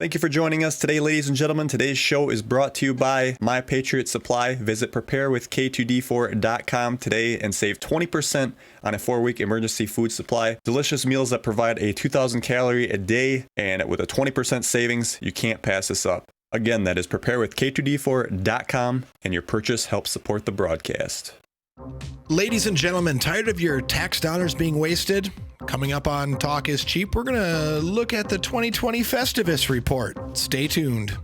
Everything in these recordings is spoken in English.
Thank you for joining us today, ladies and gentlemen. Today's show is brought to you by My Patriot Supply. Visit preparewithk2d4.com today and save 20% on a 4-week emergency food supply. Delicious meals that provide a 2,000 calorie a day, and with a 20% savings, you can't pass this up. Again, that is preparewithk2d4.com, and your purchase helps support the broadcast. Ladies and gentlemen, tired of your tax dollars being wasted? Coming up on Talk is Cheap, we're going to look at the 2020 Festivus report. Stay tuned.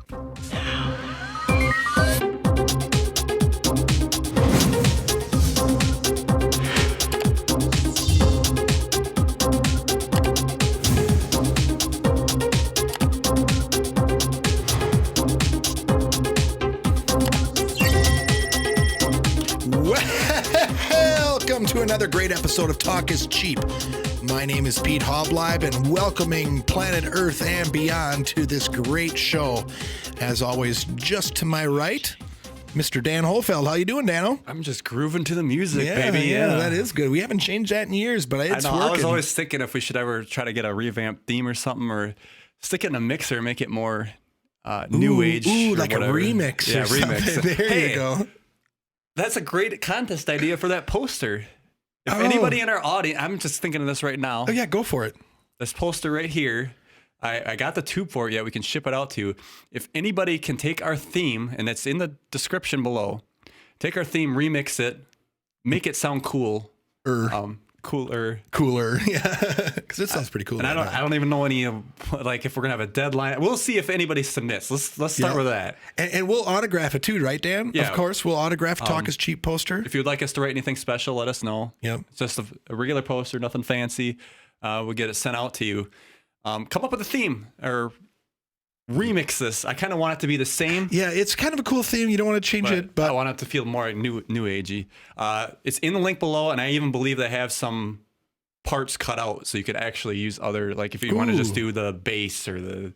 Welcome to another great episode of Talk is Cheap. My name is Pete Hobleib, and welcoming planet Earth and beyond to this great show. As always, just to my right, Mr. Dan Holfeld. How you doing, Dano? I'm just grooving to the music, baby. Yeah, that is good. We haven't changed that in years, but it's working. I was always thinking if we should ever try to get a revamped theme or something, or stick it in a mixer, make it more new age. Ooh, like whatever. A remix. Yeah, or remix. Something. There you go. That's a great contest idea for that poster. If anybody in our audience, I'm just thinking of this right now. Oh, yeah, go for it. This poster right here, I got the tube for it yet. We can ship it out to you. If anybody can take our theme, and it's in the description below, take our theme, remix it, make it sound cool. Cooler. Yeah, because it sounds pretty cool. And I don't even know any like if we're gonna have a deadline. We'll see if anybody submits. Let's start with that. And we'll autograph it too, right, Dan? Yeah. Of course, we'll autograph Talk is Cheap poster. If you'd like us to write anything special, let us know. Yep. It's just a regular poster, nothing fancy. We'll get it sent out to you. Come up with a theme or remix this. I kind of want it to be the same. Yeah, it's kind of a cool theme. You don't want to change it, but I want it to feel more new agey. It's in the link below, and I even believe they have some parts cut out so you could actually use other, like if you want to just do the bass or the,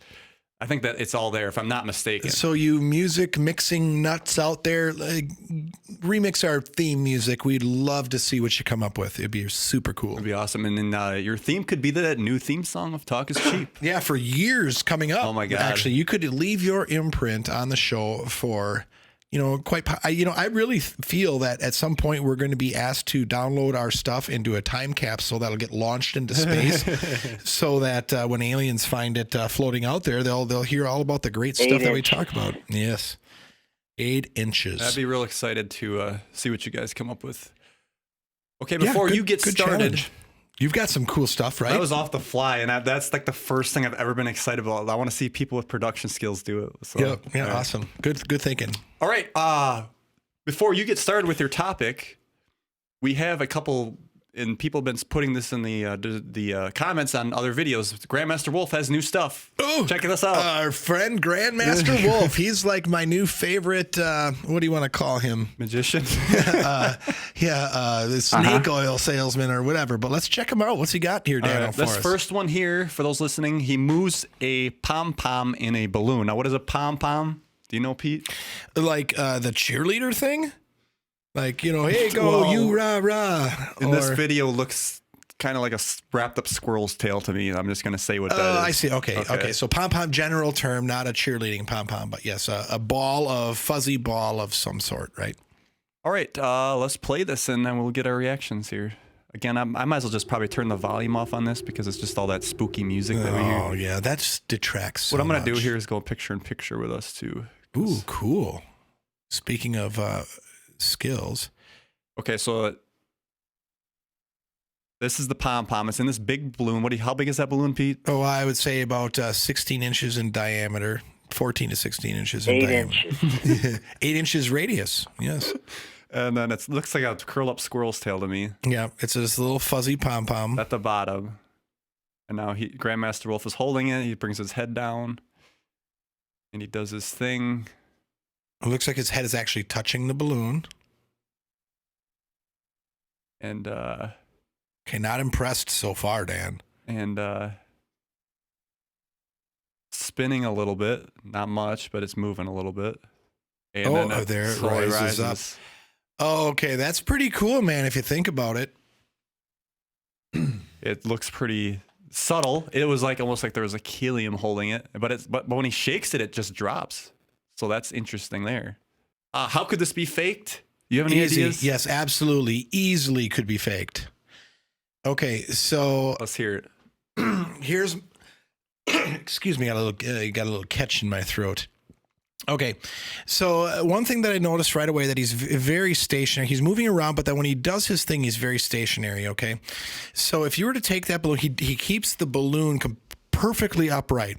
I think that it's all there if I'm not mistaken. So you music mixing nuts out there, remix our theme music. We'd love to see what you come up with. It'd be super cool. It'd be awesome. And then your theme could be the new theme song of Talk is Cheap. Yeah, for years coming up. Oh my God. Actually, you could leave your imprint on the show for, I really feel that at some point we're going to be asked to download our stuff into a time capsule that'll get launched into space so that when aliens find it floating out there, they'll hear all about the great stuff that we talk about. Yes. 8 inches. I'd be real excited to see what you guys come up with. Okay, before you get started. Challenge. You've got some cool stuff, right? That was off the fly, and that's like the first thing I've ever been excited about. I want to see people with production skills do it. So, yeah, awesome. Good thinking. All right. Before you get started with your topic, we have a couple, and people have been putting this in the comments on other videos. Grandmaster Wolf has new stuff. Oh, check this out. Our friend Grandmaster Wolf. He's like my new favorite. What do you want to call him? Magician. The snake oil salesman or whatever. But let's check him out. What's he got here, Daniel? This first one here, for those listening, he moves a pom pom in a balloon. Now, what is a pom pom? Do you know, Pete? Like the cheerleader thing? Like, hey, go, you rah, rah. And this video looks kind of like a wrapped up squirrel's tail to me. I'm just going to say what that is. I see. Okay. So pom-pom, general term, not a cheerleading pom-pom, but yes, a fuzzy ball of some sort, right? All right. Let's play this and then we'll get our reactions here. Again, I might as well just probably turn the volume off on this because it's just all that spooky music that we hear. Oh, yeah. That just detracts so What I'm going to much. do here is go picture in picture with us too. Ooh, cool. Speaking of skills. Okay, so this is the pom-pom. It's in this big balloon. How big is that balloon, Pete? Oh, I would say about 16 inches in diameter, 14 to 16 inches in diameter. 8 inches. 8 inches radius, yes. And then it looks like a curl-up squirrel's tail to me. Yeah, it's this little fuzzy pom-pom. At the bottom. And now Grandmaster Wolf is holding it. He brings his head down. And he does his thing. It looks like his head is actually touching the balloon. And okay, not impressed so far, Dan. And spinning a little bit, not much, but it's moving a little bit. And then there it slowly rises up. Oh, okay, that's pretty cool, man. If you think about it, It looks pretty. subtle. It was like almost like there was a helium holding it, but when he shakes it, it just drops. So that's interesting there. How could this be faked? You have any ideas? Yes, absolutely. Easily could be faked. Okay, so Let's hear it. here's excuse me, got a little catch in my throat. Okay, so one thing that I noticed right away that he's very stationary. He's moving around, but then when he does his thing, he's very stationary. Okay, so if you were to take that balloon, he keeps the balloon perfectly upright.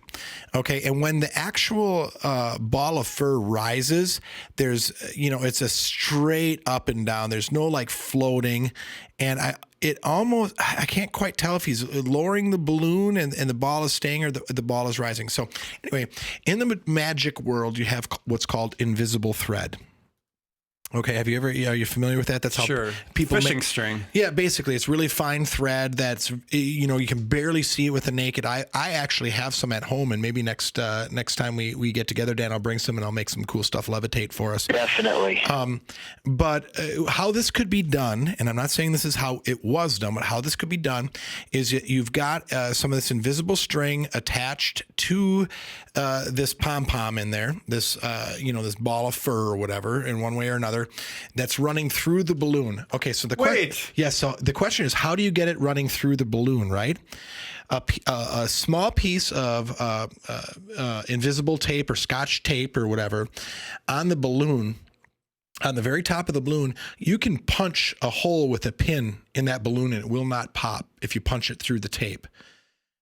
Okay, and when the actual ball of fur rises, there's it's a straight up and down. There's no like floating, and I can't quite tell if he's lowering the balloon and the ball is staying or the ball is rising. So anyway, in the magic world, you have what's called invisible thread. Okay, are you familiar with that? That's how people fishing string. Yeah, basically, it's really fine thread that's you can barely see it with the naked eye. I actually have some at home, and maybe next time we get together, Dan, I'll bring some and I'll make some cool stuff levitate for us. Definitely. But how this could be done, and I'm not saying this is how it was done, but how this could be done is you've got some of this invisible string attached to this pom-pom in there, this this ball of fur or whatever, in one way or another, that's running through the balloon. Okay, so so the question is, how do you get it running through the balloon, right? A small piece of invisible tape or Scotch tape or whatever on the balloon, on the very top of the balloon, you can punch a hole with a pin in that balloon and it will not pop if you punch it through the tape.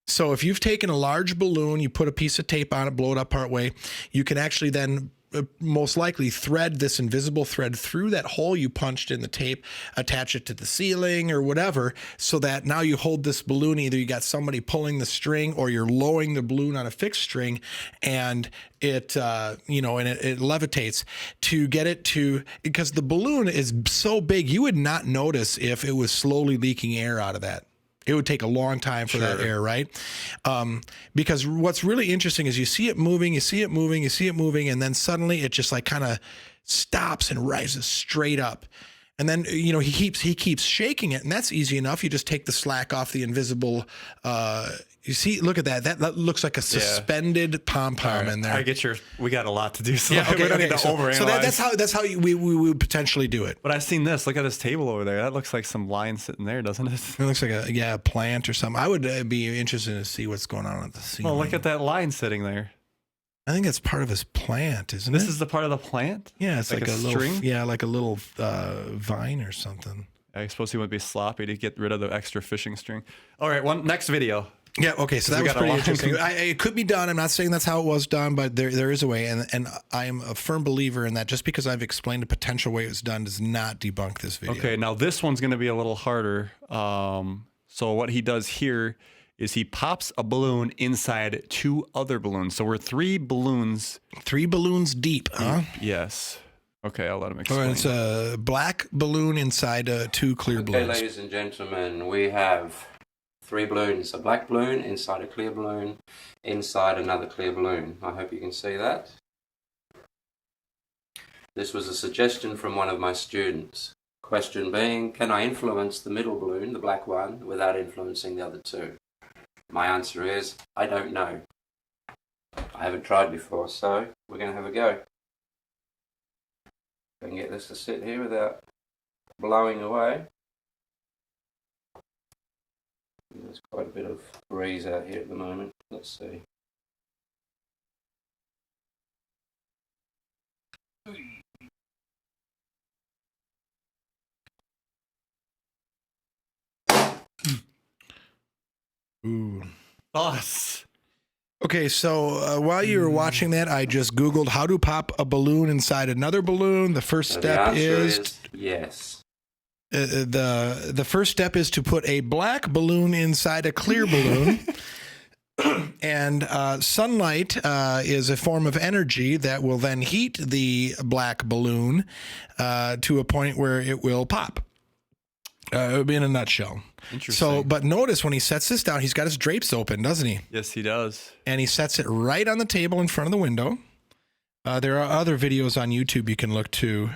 So if you've taken a large balloon, you put a piece of tape on it, blow it up part way, you can actually then most likely thread this invisible thread through that hole you punched in the tape, attach it to the ceiling or whatever, so that now you hold this balloon, either you got somebody pulling the string or you're lowering the balloon on a fixed string, and it it levitates to get it to, because the balloon is so big you would not notice if it was slowly leaking air out of that. It would take a long time for that air, right? Because what's really interesting is you see it moving, and then suddenly it just like kind of stops and rises straight up. And then, he keeps shaking it, and that's easy enough. You just take the slack off the invisible, you see, look at that. That looks like a suspended pom-pom in there. We got a lot to do. So yeah, okay, we don't need to overanalyze. So that's how we would potentially do it. But I've seen this. Look at this table over there. That looks like some line sitting there, doesn't it? It looks like a plant or something. I would be interested to see what's going on at the ceiling. Oh, look at that line sitting there. I think that's part of his plant, isn't it? This is the part of the plant? Yeah, it's like a string? Little, yeah, like a little vine or something. I suppose he would be sloppy to get rid of the extra fishing string. All right, next video. Yeah, okay, so that was pretty interesting. It could be done. I'm not saying that's how it was done, but there is a way, and I am a firm believer in that. Just because I've explained a potential way it was done does not debunk this video. Okay, now this one's going to be a little harder. So what he does here is he pops a balloon inside two other balloons. So we're three balloons deep, huh? Yes. Okay, I'll let him explain. All right, it's a black balloon inside two clear balloons. Okay, ladies and gentlemen, we have 3 balloons. A black balloon inside a clear balloon, inside another clear balloon. I hope you can see that. This was a suggestion from one of my students. Question being, can I influence the middle balloon, the black one, without influencing the other 2? My answer is, I don't know. I haven't tried before, so we're going to have a go. If I can get this to sit here without blowing away. There's quite a bit of breeze out here at the moment. Let's see. Ooh. Thoughts. Okay, so while you were watching that, I just Googled how to pop a balloon inside another balloon. The first step is yes. The first step is to put a black balloon inside a clear balloon. And sunlight is a form of energy that will then heat the black balloon to a point where it will pop. In a nutshell. Interesting. So, but notice when he sets this down, he's got his drapes open, doesn't he? Yes, he does. And he sets it right on the table in front of the window. There are other videos on YouTube you can look to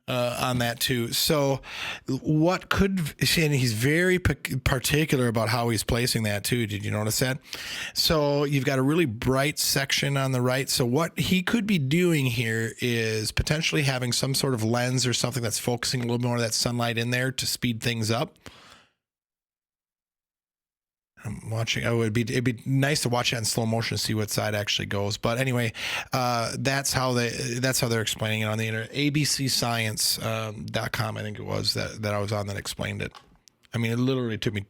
on that too. So what could, and he's very particular about how he's placing that too. Did you notice that? So you've got a really bright section on the right. So what he could be doing here is potentially having some sort of lens or something that's focusing a little more of that sunlight in there to speed things up. I'm watching. It'd be nice to watch that in slow motion to see what side actually goes. But anyway, that's how they're explaining it on the internet. ABCScience.com, I think it was that I was on that explained it. I mean, it literally took me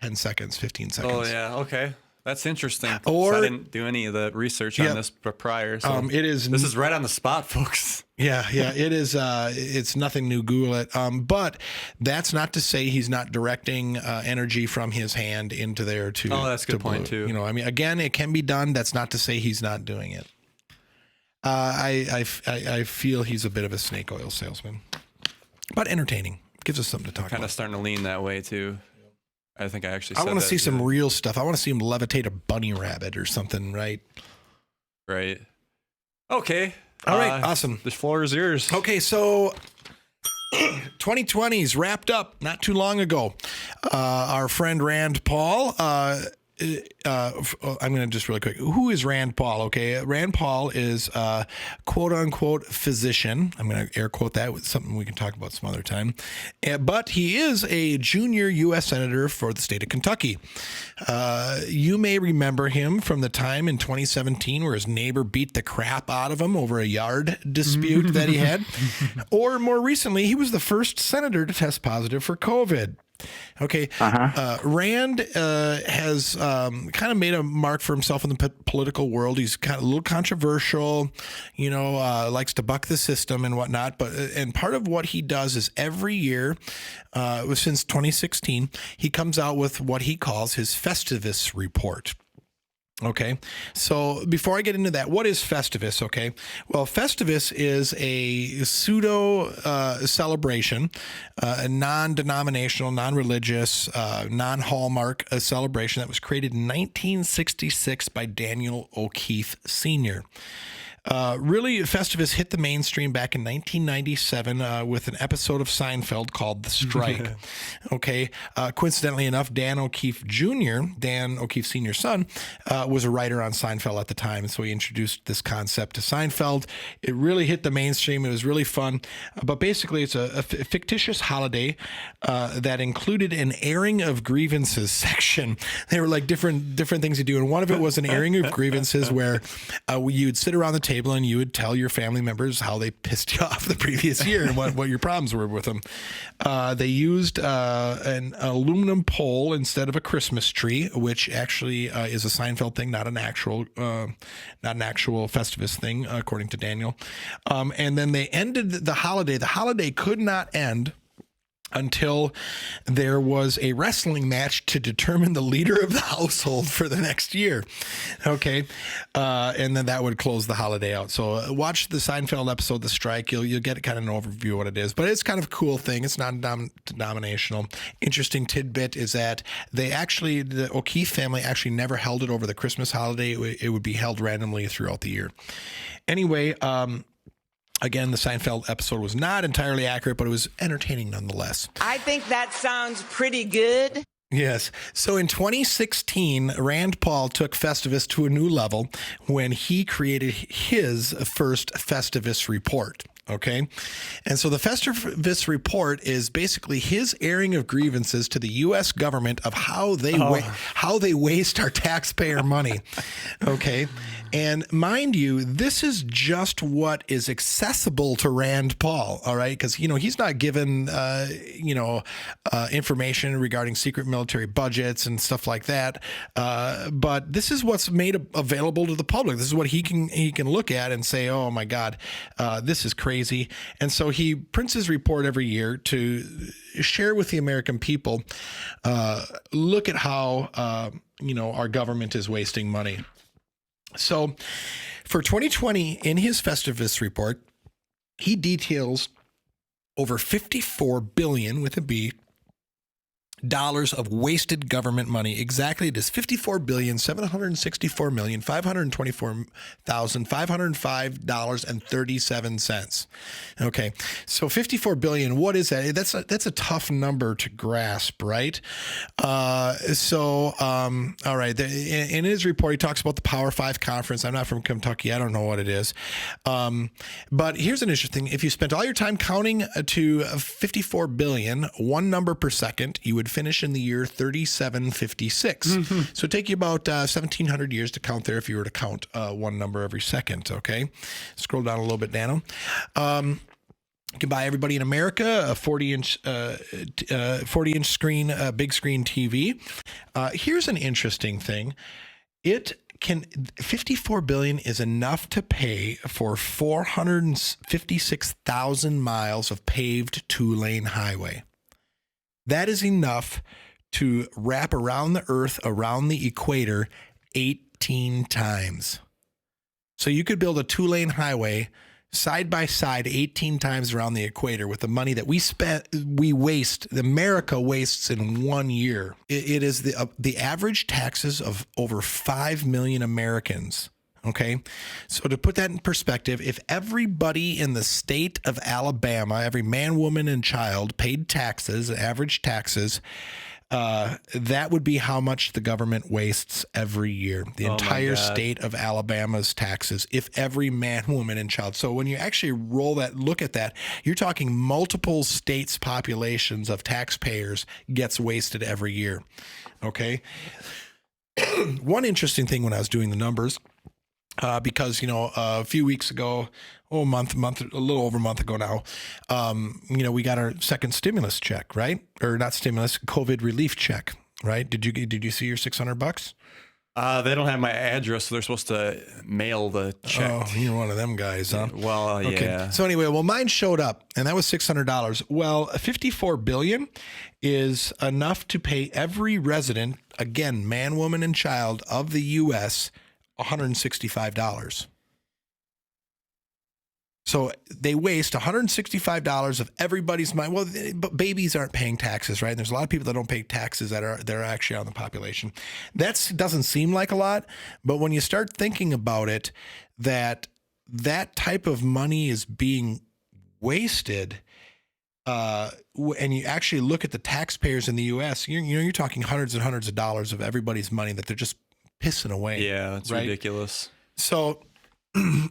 10 seconds, 15 seconds. Oh yeah, okay. That's interesting. Or, I didn't do any of the research on this prior. So this is right on the spot, folks. Yeah, it is. It's nothing new. Google it. But that's not to say he's not directing energy from his hand into there to. Oh, that's a good point too. You know, I mean, again, it can be done. That's not to say he's not doing it. I feel he's a bit of a snake oil salesman, but entertaining. Gives us something to talk about. Kind of starting to lean that way too. I think I actually said I want to see too. some real stuff. I want to see him levitate a bunny rabbit or something, right? Right. Okay. All right. Awesome. The floor is yours. Okay. So 2020's wrapped up not too long ago. Our friend Rand Paul, I'm going to just really quick. Who is Rand Paul? Okay. Rand Paul is a quote unquote physician. I'm going to air quote that with something we can talk about some other time. But he is a junior U.S. Senator for the state of Kentucky. You may remember him from the time in 2017 where his neighbor beat the crap out of him over a yard dispute that he had. Or more recently, he was the first senator to test positive for COVID. Okay. Rand has kind of made a mark for himself in the political world. He's kind of a little controversial, likes to buck the system and whatnot. And part of what he does is every year, since 2016, he comes out with what he calls his Festivus report. Okay, so before I get into that, what is Festivus? Okay, well, Festivus is a pseudo celebration, a non-denominational, non-religious, non-hallmark celebration that was created in 1966 by Daniel O'Keefe Sr. Really, Festivus hit the mainstream back in 1997 with an episode of Seinfeld called The Strike. Okay. Coincidentally enough, Dan O'Keefe Jr., Dan O'Keefe Sr.'s son, was a writer on Seinfeld at the time. And so he introduced this concept to Seinfeld. It really hit the mainstream. It was really fun. But basically, it's a fictitious holiday that included an airing of grievances section. They were like different things to do. And one of it was an airing of grievances where you'd sit around the table and you would tell your family members how they pissed you off the previous year and what your problems were with them. They used an aluminum pole instead of a Christmas tree, which actually is a Seinfeld thing, not an actual Festivus thing, according to Daniel. And then they ended the holiday. The holiday could not end until there was a wrestling match to determine the leader of the household for the next year. Okay. And then that would close the holiday out. So watch the Seinfeld episode, The Strike. You'll get kind of an overview of what it is, but it's kind of a cool thing. It's not denominational. Interesting tidbit is that the O'Keefe family actually never held it over the Christmas holiday. It would be held randomly throughout the year. Anyway, again, the Seinfeld episode was not entirely accurate, but it was entertaining nonetheless. I think that sounds pretty good. Yes. So in 2016, Rand Paul took Festivus to a new level when he created his first Festivus report. Okay. And so the Festivus report is basically his airing of grievances to the U.S. government of how they waste our taxpayer money. Okay. And mind you, this is just what is accessible to Rand Paul. All right. Because, he's not given, information regarding secret military budgets and stuff like that. But this is what's made available to the public. This is what he can look at and say, oh, my God, this is crazy. And so he prints his report every year to share with the American people, look at how, our government is wasting money. So for 2020, in his Festivus report, he details over $54 billion with a B of wasted government money. Exactly, it is $54,764,524,505.37. Okay, so $54 billion. What is that? That's a tough number to grasp, right? All right. In his report, he talks about the Power 5 conference. I'm not from Kentucky. I don't know what it is. But here's an interesting. If you spent all your time counting to 54 billion, one number per second, you would finish in the year 3756. So it'd take you about 1,700 years to count there if you were to count one number every second. Okay. Scroll down a little bit, Dano. You can buy everybody in America a 40-inch screen, big screen TV. Here's an interesting thing. 54 billion is enough to pay for 456,000 miles of paved 2-lane highway. That is enough to wrap around the earth, around the equator 18 times. So you could build a 2-lane highway side by side 18 times around the equator with the money that America wastes in 1 year. It is the average taxes of over 5 million Americans. Okay. So to put that in perspective, if everybody in the state of Alabama, every man, woman, and child paid taxes, average taxes, that would be how much the government wastes every year. The entire state of Alabama's taxes, if every man, woman, and child. So when you actually look at that, you're talking multiple states' populations of taxpayers gets wasted every year. Okay. One interesting thing when I was doing the numbers, because, a few weeks ago, a little over a month ago now, we got our second stimulus check, right? Or not stimulus, COVID relief check, right? Did you see your $600? They don't have my address, so they're supposed to mail the check. Oh, you're one of them guys, huh? Well, okay. Yeah. So anyway, mine showed up, and that was $600. Well, $54 billion is enough to pay every resident, again, man, woman, and child of the U.S., $165. So they waste $165 of everybody's money. Well, but babies aren't paying taxes, right? And there's a lot of people that don't pay taxes that are actually on the population. That doesn't seem like a lot, but when you start thinking about it, that type of money is being wasted, and you actually look at the taxpayers in the U.S., you're talking hundreds and hundreds of dollars of everybody's money that they're just pissing away. Yeah, it's right? ridiculous. So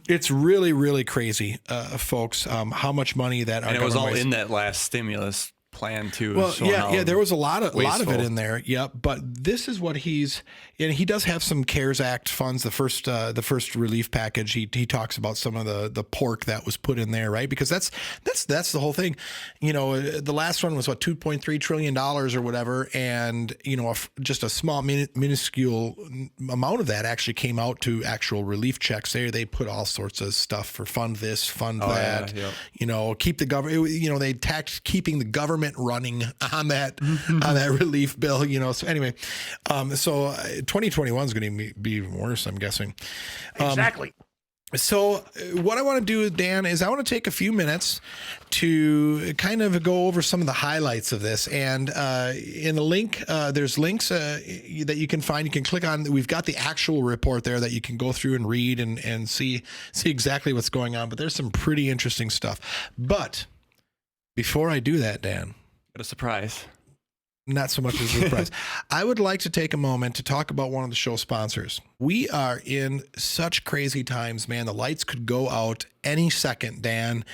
it's really, really crazy, folks, how much money that and it was all in that last stimulus plan too. Well, yeah, there was a lot of it in there. Yep. But this is what he does have some CARES Act funds. The first relief package, he talks about some of the pork that was put in there, right? Because that's the whole thing. The last one was what, $2.3 trillion or whatever. And, just a small minuscule amount of that actually came out to actual relief checks there. They put all sorts of stuff for fund this, fund that, keep the government, they taxed keeping the government running on that relief bill, so anyway, 2021 is going to be even worse, I'm guessing. Exactly. So what I want to do, Dan, is I want to take a few minutes to kind of go over some of the highlights of this. And in the link, there's links that you can find. You can click on. We've got the actual report there that you can go through and read and see exactly what's going on. But there's some pretty interesting stuff. But before I do that, Dan, got a surprise. Not so much as a surprise. I would like to take a moment to talk about one of the show sponsors. We are in such crazy times, man. The lights could go out any second, Dan.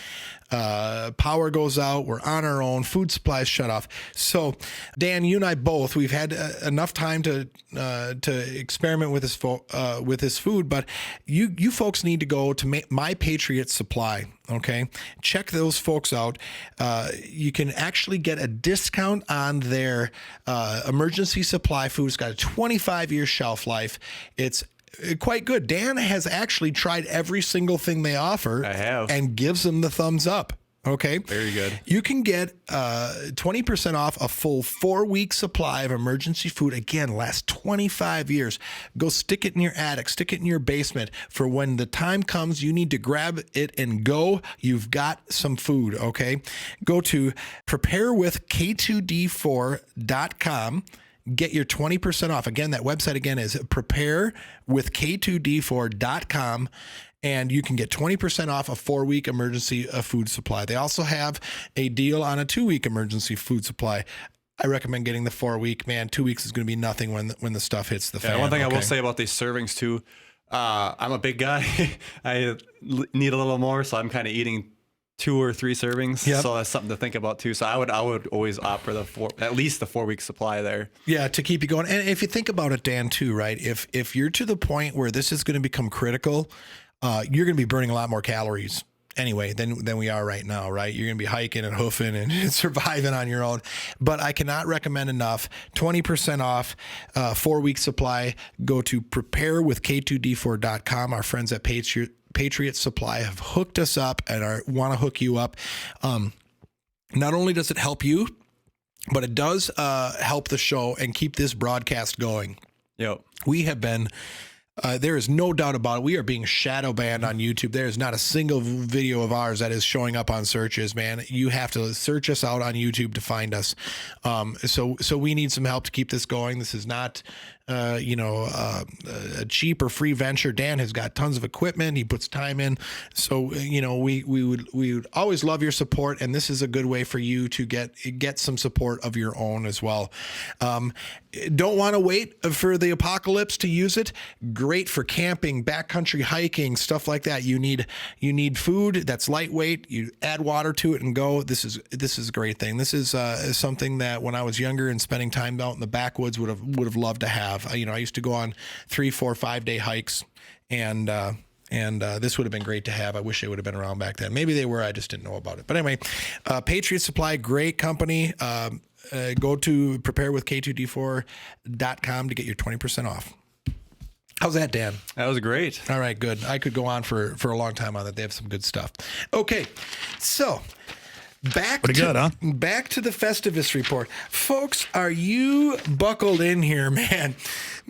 Power goes out. We're on our own. Food supplies shut off. So, Dan, you and I both, we've had enough time to experiment with this food, but you folks need to go to My Patriot Supply. Okay, check those folks out. You can actually get a discount on their emergency supply food. It's got a 25-year shelf life. It's quite good. Dan has actually tried every single thing they offer. I have. And gives them the thumbs up. Okay. Very good. You can get 20% off a full 4-week supply of emergency food. Again, last 25 years. Go stick it in your attic, stick it in your basement for when the time comes you need to grab it and go. You've got some food, okay? Go to preparewithk2d4.com. Get your 20% off. Again, that website again is preparewithk2d4.com. And you can get 20% off a 4-week emergency food supply. They also have a deal on a 2-week emergency food supply. I recommend getting the 4-week. Man, 2 weeks is going to be nothing when the stuff hits the fan. One thing I okay? will say about these servings too, I'm a big guy. I need a little more, so I'm kind of eating 2 or 3 servings. Yep. So that's something to think about too. So I would always opt for at least the 4-week supply there. Yeah, to keep you going. And if you think about it, Dan, too, right? If you're to the point where this is going to become critical, you're going to be burning a lot more calories anyway than we are right now, right? You're going to be hiking and hoofing and surviving on your own. But I cannot recommend enough. 20% off 4-week supply. Go to preparewithk2d4.com. Our friends at Patriot Supply have hooked us up and want to hook you up. Not only does it help you, but it does help the show and keep this broadcast going. Yep. We have been... there is no doubt about it. We are being shadow banned on YouTube. There is not a single video of ours that is showing up on searches, man. You have to search us out on YouTube to find us. So we need some help to keep this going. This is not, a cheap or free venture. Dan has got tons of equipment. He puts time in. So, we would always love your support. And this is a good way for you to get some support of your own as well. Don't want to wait for the apocalypse to use it. Great for camping, backcountry hiking, stuff like that. You need food that's lightweight. You add water to it and go. This is a great thing. This is something that when I was younger and spending time out in the backwoods would have loved to have. I used to go on 3, 4, 5-day hikes, and this would have been great to have. I wish they would have been around back then. Maybe they were. I just didn't know about it. But anyway, Patriot Supply, great company. Go to preparewithk2d4.com to get your 20% off. How's that, Dan? That was great. All right, good. I could go on for a long time on that. They have some good stuff. Okay, so back to the Festivus report. Folks, are you buckled in here, man?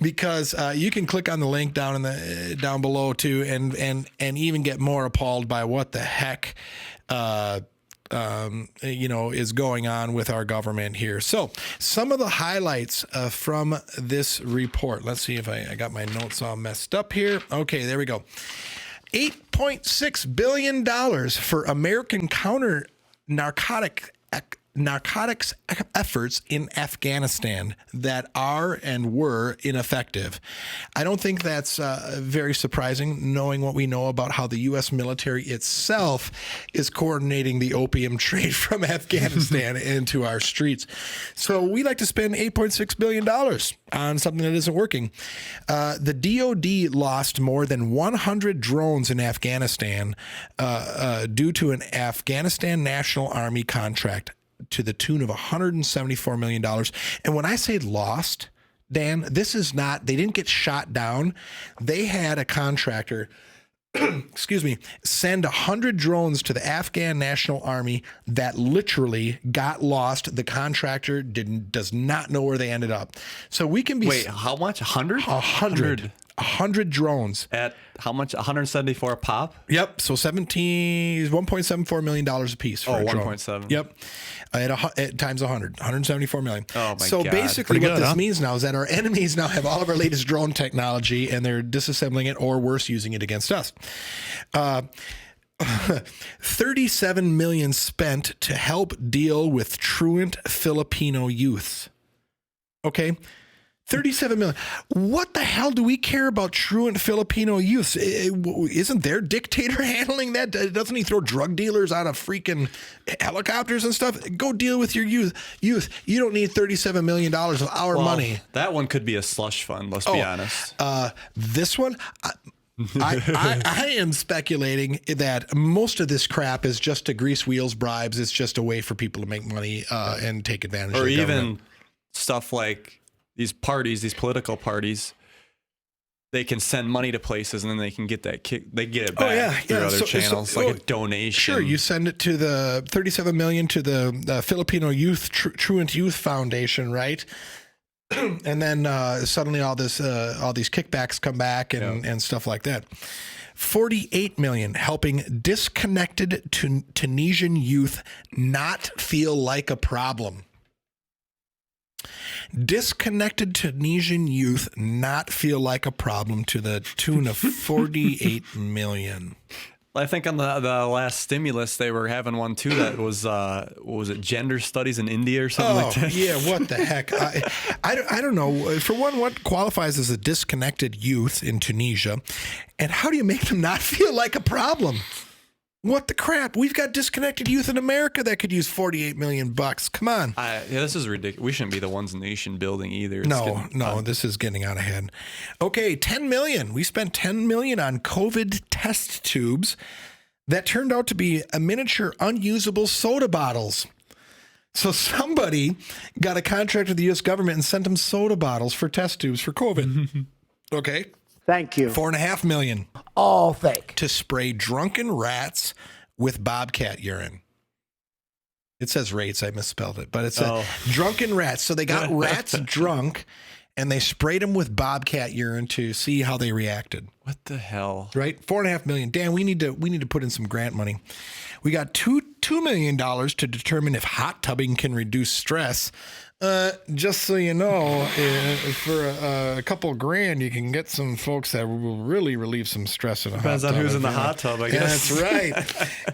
Because you can click on the link down below too, and even get more appalled by what the heck is going on with our government here. So some of the highlights from this report. Let's see if I got my notes all messed up here. Okay, there we go. $8.6 billion for American counter narcotics efforts in Afghanistan that are and were ineffective. I don't think that's very surprising, knowing what we know about how the U.S. military itself is coordinating the opium trade from Afghanistan into our streets. So we like to spend $8.6 billion on something that isn't working. The DOD lost more than 100 drones in Afghanistan due to an Afghanistan National Army contract to the tune of $174 million. And when I say lost, Dan, this is not, they didn't get shot down. They had a contractor, send 100 drones to the Afghan National Army that literally got lost. The contractor does not know where they ended up. So we can be... Wait, how much? 100? 100 drones. At how much? 174 a pop? Yep. So $1.74 million a piece for a drone. 1.7. Yep. At times 174 million. Oh my so God. basically what this means now is that our enemies now have all of our latest drone technology and they're disassembling it or worse, using it against us. 37 million spent to help deal with truant Filipino youth. Okay. 37 million. What the hell do we care about truant Filipino youth? Isn't their dictator handling that? Doesn't he throw drug dealers out of freaking helicopters and stuff? Go deal with your youth. You don't need $37 million of our money. That one could be a slush fund, let's be honest. This one, I am speculating that most of this crap is just to grease wheels, bribes. It's just a way for people to make money and take advantage of the government. Even stuff like these political parties, they can send money to places and then they can get that kick. They get it back through other channels, like a donation. Sure, you send it to the $37 million to the Filipino Youth Truant Youth Foundation, right? And then suddenly all these kickbacks come back and stuff like that. $48 million helping disconnected Tunisian youth not feel like a problem. Disconnected Tunisian youth not feel like a problem to the tune of $48 million. I think on the last stimulus, they were having one too that was, what was it, gender studies in India or something like that? Yeah, what the heck? I don't know. For one, what qualifies as a disconnected youth in Tunisia? And how do you make them not feel like a problem? What the crap? We've got disconnected youth in America that could use $48 million. Come on. Yeah, this is ridiculous. We shouldn't be the ones nation building either. No, this is getting out of hand. Okay, $10 million. We spent $10 million on COVID test tubes that turned out to be a miniature unusable soda bottles. So somebody got a contract with the US government and sent them soda bottles for test tubes for COVID. Okay. Thank you. $4.5 million. All fake. To spray drunken rats with bobcat urine. It says rates. I misspelled it, but it's drunken rats. So they got rats drunk and they sprayed them with bobcat urine to see how they reacted. What the hell? Right? $4.5 million. Dan, we need to put in some grant money. We got $2 million to determine if hot tubbing can reduce stress. Just so you know, for a couple grand, you can get some folks that will really relieve some stress in a Depends hot tub. on who's in the hot tub, I guess. That's right.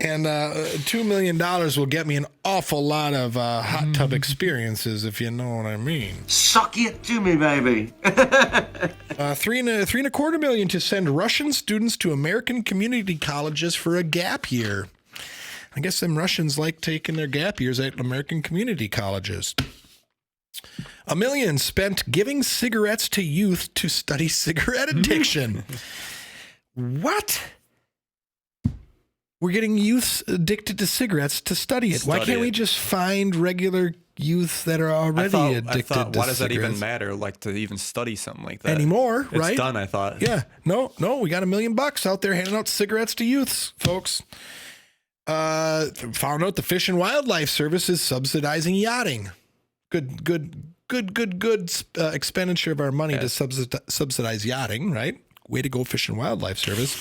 And $2 million will get me an awful lot of hot tub experiences, if you know what I mean. Suck it to me, baby. $3.25 million to send Russian students to American community colleges for a gap year. I guess them Russians like taking their gap years at American community colleges. $1 million spent giving cigarettes to youth to study cigarette addiction. What? We're getting youths addicted to cigarettes to study it. Why can't we just find regular youth that are already addicted to cigarettes? Why does that even matter, like, to even study something like that? Anymore, right? It's done, I thought. Yeah. No, we got $1 million out there handing out cigarettes to youths, folks. Found out the Fish and Wildlife Service is subsidizing yachting. Good expenditure of our money to subsidize yachting, right? Way to go, Fish and Wildlife Service.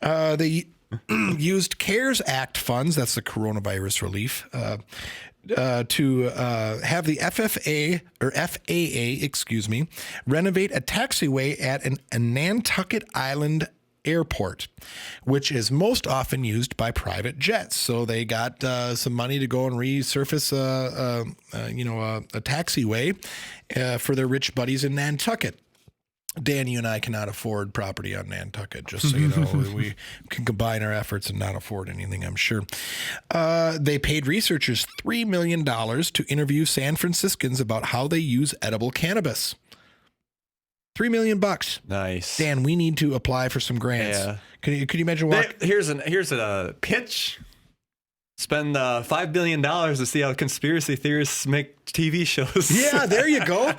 They used CARES Act funds, that's the coronavirus relief, to have the FAA, renovate a taxiway at a Nantucket Island airport, which is most often used by private jets. So they got some money to go and resurface a taxiway for their rich buddies in Nantucket. Dan, you and I cannot afford property on Nantucket, just so you know. We can combine our efforts and not afford anything, I'm sure. They paid researchers $3 million to interview San Franciscans about how they use edible cannabis. $3 million. Nice. Dan, we need to apply for some grants. Yeah. Could you imagine what? Here's a pitch. Spend $5 billion to see how conspiracy theorists make TV shows. Yeah, there you go.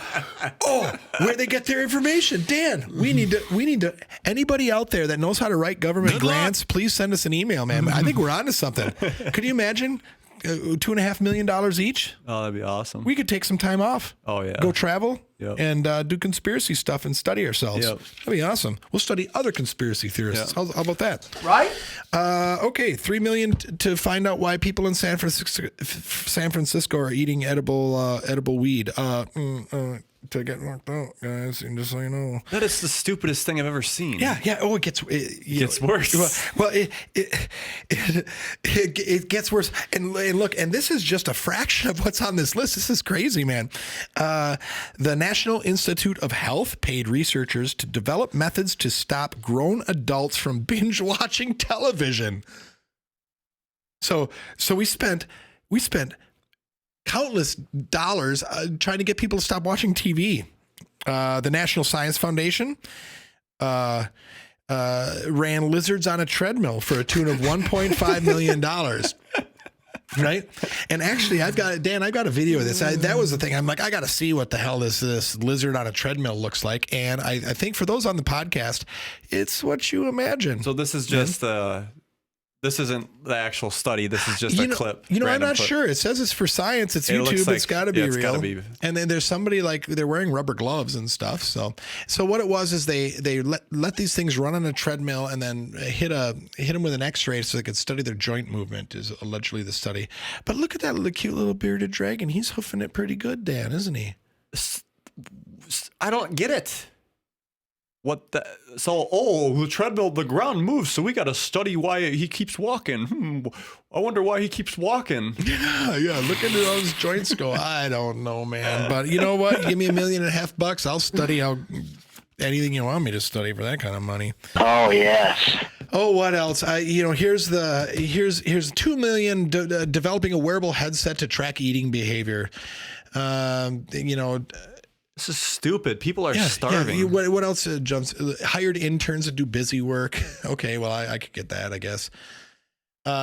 Oh, where they get their information. Dan, we need to anybody out there that knows how to write government grants, please send us an email, man. I think we're onto something. Could you imagine $2.5 million each? Oh, that'd be awesome. We could take some time off. Oh, yeah. Go travel and do conspiracy stuff and study ourselves. That'd be awesome. We'll study other conspiracy theorists. How about that? Right? Okay, $3 million to find out why people in San Francisco are eating edible weed. To get knocked out, guys, and just so you know. That is the stupidest thing I've ever seen. Yeah. Oh, it gets worse. Well, it gets worse. And look, and this is just a fraction of what's on this list. This is crazy, man. The National Institute of Health paid researchers to develop methods to stop grown adults from binge watching television. So we spent countless dollars trying to get people to stop watching TV. The National Science Foundation ran lizards on a treadmill for a tune of $1.5 million. Right. And actually, I've got a video of this. That was the thing. I'm like, I got to see what the hell this lizard on a treadmill looks like. And I think for those on the podcast, it's what you imagine. So this is just this isn't the actual study. This is just a clip. I'm not sure. It says it's for science. It's YouTube. It's got to be real. Gotta be. And then there's somebody like they're wearing rubber gloves and stuff. So what it was is they let these things run on a treadmill and then hit them with an X-ray so they could study their joint movement. Is allegedly the study. But look at that cute little bearded dragon. He's hoofing it pretty good, Dan, isn't he? I don't get it. The treadmill, the ground moves, so we got to study why he keeps walking. I wonder why he keeps walking. Yeah. Look into those joints go. I don't know, man. But you know what? Give me $1.5 million. I'll study anything you want me to study for that kind of money. Oh, yes. Oh, what else? Here's $2 million developing a wearable headset to track eating behavior. This is stupid. People are starving. Yeah. What else jumps? Hired interns to do busy work. Okay, well, I could get that, I guess.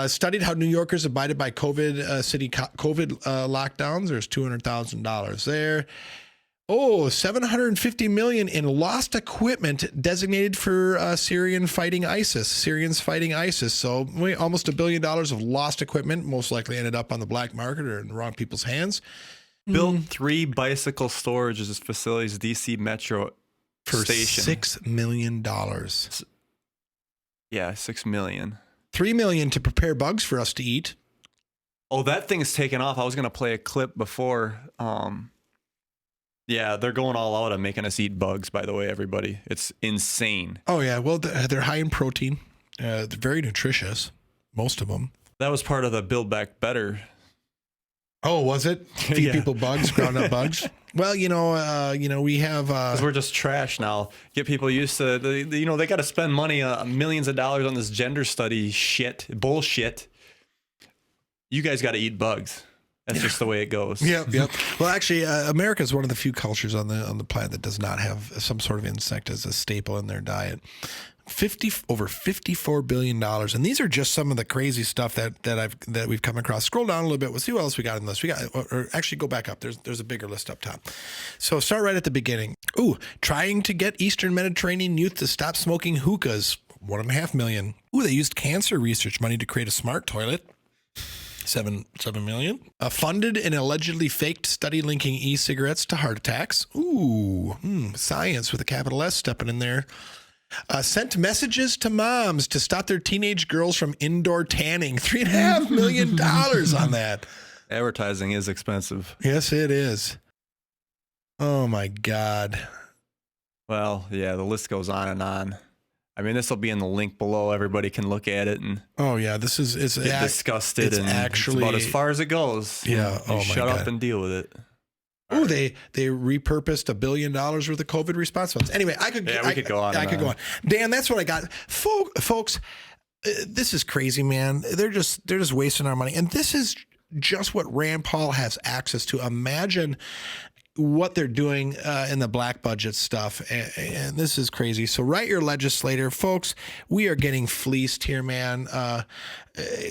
Studied how New Yorkers abided by city COVID lockdowns. There's $200,000 there. Oh, $750 million in lost equipment designated for Syrians fighting ISIS. So almost $1 billion of lost equipment, most likely ended up on the black market or in the wrong people's hands. Built 3 bicycle storage facilities, DC Metro for station. $6 million. Yeah, $6 million. $3 million to prepare bugs for us to eat. Oh, that thing's taken off. I was gonna play a clip before. Yeah, they're going all out on making us eat bugs. By the way, everybody, it's insane. Oh yeah, well they're high in protein. They're very nutritious. Most of them. That was part of the Build Back Better. Oh, was it? Feed people bugs, ground up bugs. Well, we have. Because we're just trash now. Get people used to they got to spend money, millions of dollars on this gender study bullshit. You guys got to eat bugs. That's just the way it goes. Yep. Well, actually, America is one of the few cultures on the planet that does not have some sort of insect as a staple in their diet. Over $54 billion, and these are just some of the crazy stuff that we've come across. Scroll down a little bit. We'll see what else we got in this. Or actually go back up. There's a bigger list up top. So start right at the beginning. Ooh, trying to get Eastern Mediterranean youth to stop smoking hookahs. $1.5 million. Ooh, they used cancer research money to create a smart toilet. $7 million. Funded an allegedly faked study linking e-cigarettes to heart attacks. Ooh, science with a capital S stepping in there. Sent messages to moms to stop their teenage girls from indoor tanning. $3.5 million on that. Advertising is expensive. Yes, it is. Oh my God. Well, yeah, the list goes on and on. I mean, this will be in the link below. Everybody can look at it and it's get disgusted. It's and actually it's about as far as it goes. Yeah. You shut up and deal with it. Oh, they repurposed $1 billion worth of COVID response funds. Anyway, we could go on. I could go on. Dan, that's what I got, folks. This is crazy, man. They're just wasting our money, and this is just what Rand Paul has access to. Imagine what they're doing in the black budget stuff, and this is crazy. So write your legislator, folks. We are getting fleeced here, man.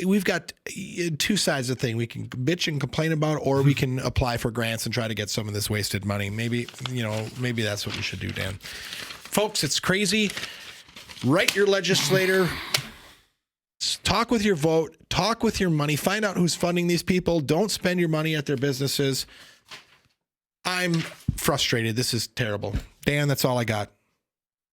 We've got 2 sides of the thing. We can bitch and complain about, or we can apply for grants and try to get some of this wasted money. Maybe that's what we should do, Dan. Folks, it's crazy. Write your legislator. Talk with your vote. Talk with your money. Find out who's funding these people. Don't spend your money at their businesses. I'm frustrated. This is terrible. Dan, that's all I got.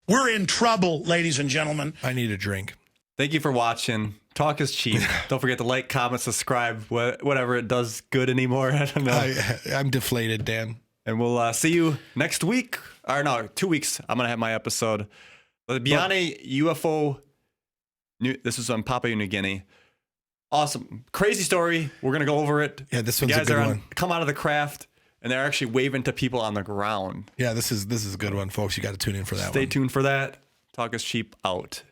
We're in trouble, ladies and gentlemen. I need a drink. Thank you for watching. Talk is cheap. Don't forget to like, comment, subscribe, whatever it does good anymore. I don't know. I'm deflated, Dan. And we'll see you next week. Or no, 2 weeks. I'm going to have my episode. The Biane UFO. This is on Papua New Guinea. Awesome. Crazy story. We're going to go over it. Yeah, this one's a good one. Come out of the craft. And they're actually waving to people on the ground. Yeah, this is a good one, folks. You got to tune in for that one. Stay tuned for that. Talk is cheap out.